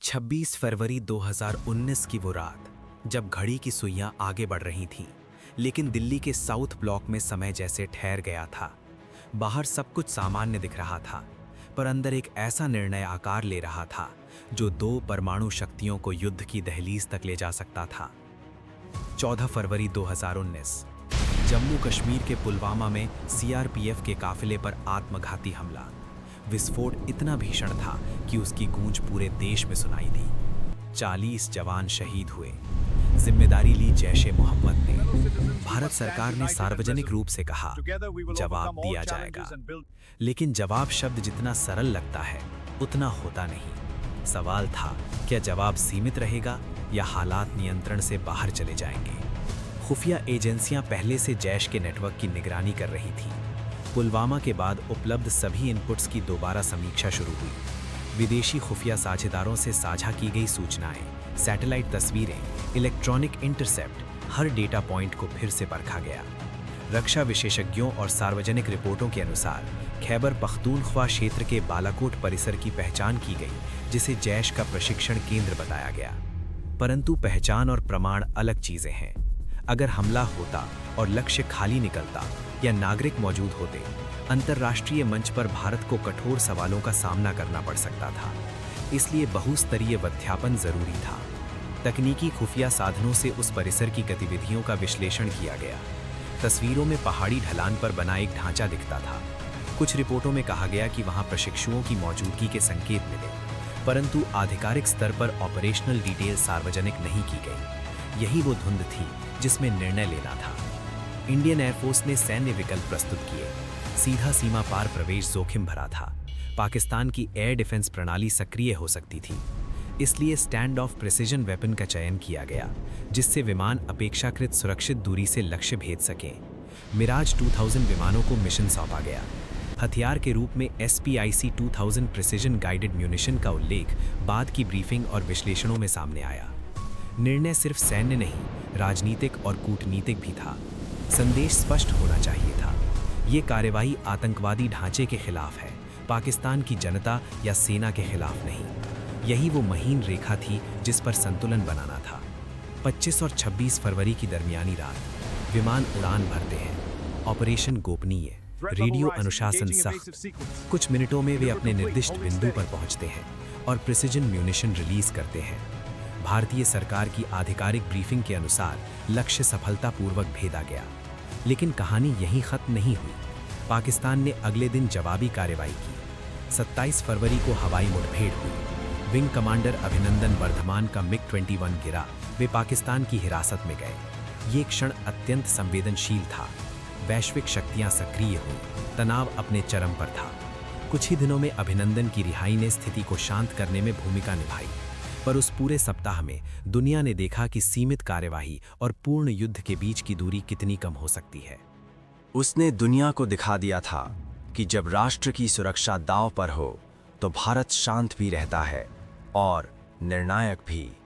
26 फरवरी 2019 की वो रात, जब घड़ी की सुइयां आगे बढ़ रही थीं, लेकिन दिल्ली के साउथ ब्लॉक में समय जैसे ठहर गया था। बाहर सब कुछ सामान्य दिख रहा था, पर अंदर एक ऐसा निर्णय आकार ले रहा था जो दो परमाणु शक्तियों को युद्ध की दहलीज तक ले जा सकता था। 14 फरवरी 2019, जम्मू कश्मीर के पुलवामा में सीआरपीएफ के काफिले पर आत्मघाती हमला। विस्फोट इतना भीषण था कि उसकी गूंज पूरे देश में सुनाई दी। 40 जवान शहीद हुए। जिम्मेदारी ली जैश-ए-मोहम्मद ने। भारत सरकार ने सार्वजनिक रूप से कहा, जवाब दिया जाएगा। लेकिन जवाब शब्द जितना सरल लगता है, उतना होता नहीं। सवाल था, क्या जवाब सीमित रहेगा या हालात नियंत्रण से बाहर चले जाएंगे? खुफिया एजेंसियां पहले से जैश के नेटवर्क की निगरानी कर रही थीं। पुलवामा के बाद उपलब्ध सभी इनपुट्स की दोबारा समीक्षा शुरू हुई। विदेशी खुफिया साझेदारों से साझा की गई सूचनाएं, सैटेलाइट तस्वीरें, इलेक्ट्रॉनिक इंटरसेप्ट, हर डेटा पॉइंट को फिर से परखा गया। रक्षा विशेषज्ञों और सार्वजनिक रिपोर्टों के अनुसार खैबर पख्तूनख्वा क्षेत्र के बालाकोट परिसर की पहचान की गई, जिसे जैश का प्रशिक्षण केंद्र बताया गया। परंतु पहचान और प्रमाण अलग चीजें हैं। अगर हमला होता और लक्ष्य खाली निकलता या नागरिक मौजूद होते, अंतर्राष्ट्रीय मंच पर भारत को कठोर सवालों का सामना करना पड़ सकता था। इसलिए बहुस्तरीय वध्यापन जरूरी था। तकनीकी खुफिया साधनों से उस परिसर की गतिविधियों का विश्लेषण किया गया। तस्वीरों में पहाड़ी ढलान पर बना एक ढांचा दिखता था। कुछ रिपोर्टों में कहा गया कि वहां प्रशिक्षुओं की मौजूदगी के संकेत मिले, परंतु आधिकारिक स्तर पर ऑपरेशनल डिटेल सार्वजनिक नहीं की गई। यही वो धुंध थी जिसमें निर्णय लेना था। इंडियन एयरफोर्स ने सैन्य विकल्प प्रस्तुत किए। सीधा सीमा पार प्रवेश जोखिम भरा था। पाकिस्तान की एयर डिफेंस प्रणाली सक्रिय हो सकती थी। इसलिए स्टैंड ऑफ प्रिसिजन वेपन का चयन किया गया, जिससे विमान अपेक्षाकृत सुरक्षित दूरी से लक्ष्य भेद सकें। मिराज 2000 विमानों को मिशन सौंपा गया। हथियार के रूप में SPIC 2000 प्रिसिजन गाइडेड म्यूनिशन का उल्लेख बाद की ब्रीफिंग और विश्लेषणों में सामने आया। निर्णय सिर्फ सैन्य नहीं, राजनीतिक और कूटनीतिक भी था। संदेश स्पष्ट होना चाहिए था। ये कार्यवाही आतंकवादी ढांचे के खिलाफ है, पाकिस्तान की जनता या सेना के खिलाफ नहीं। यही वो महीन रेखा थी जिस पर संतुलन बनाना था। 25 और 26 फरवरी की दरमियानी रात विमान उड़ान भरते हैं। ऑपरेशन गोपनीय, रेडियो अनुशासन सख्त। कुछ मिनटों में वे अपने निर्दिष्ट बिंदु पर पहुंचते हैं और प्रिसिजन म्यूनिशन रिलीज करते हैं। भारतीय सरकार की आधिकारिक ब्रीफिंग के अनुसार लक्ष्य सफलतापूर्वक भेदा गया। लेकिन कहानी यहीं खत्म नहीं हुई। पाकिस्तान ने अगले दिन जवाबी कार्रवाई की। 27 फरवरी को हवाई मुठभेड़ हुई। विंग कमांडर अभिनंदन वर्धमान का MiG-21 गिरा। वे पाकिस्तान की हिरासत में गए। ये क्षण अत्यंत संवेदनशील था। वैश्विक शक्तियां सक्रिय हुई। तनाव अपने चरम पर था। कुछ ही दिनों में अभिनंदन की रिहाई ने स्थिति को शांत करने में भूमिका निभाई। पर उस पूरे सप्ताह में दुनिया ने देखा कि सीमित कार्यवाही और पूर्ण युद्ध के बीच की दूरी कितनी कम हो सकती है। उसने दुनिया को दिखा दिया था कि जब राष्ट्र की सुरक्षा दांव पर हो, तो भारत शांत भी रहता है और निर्णायक भी।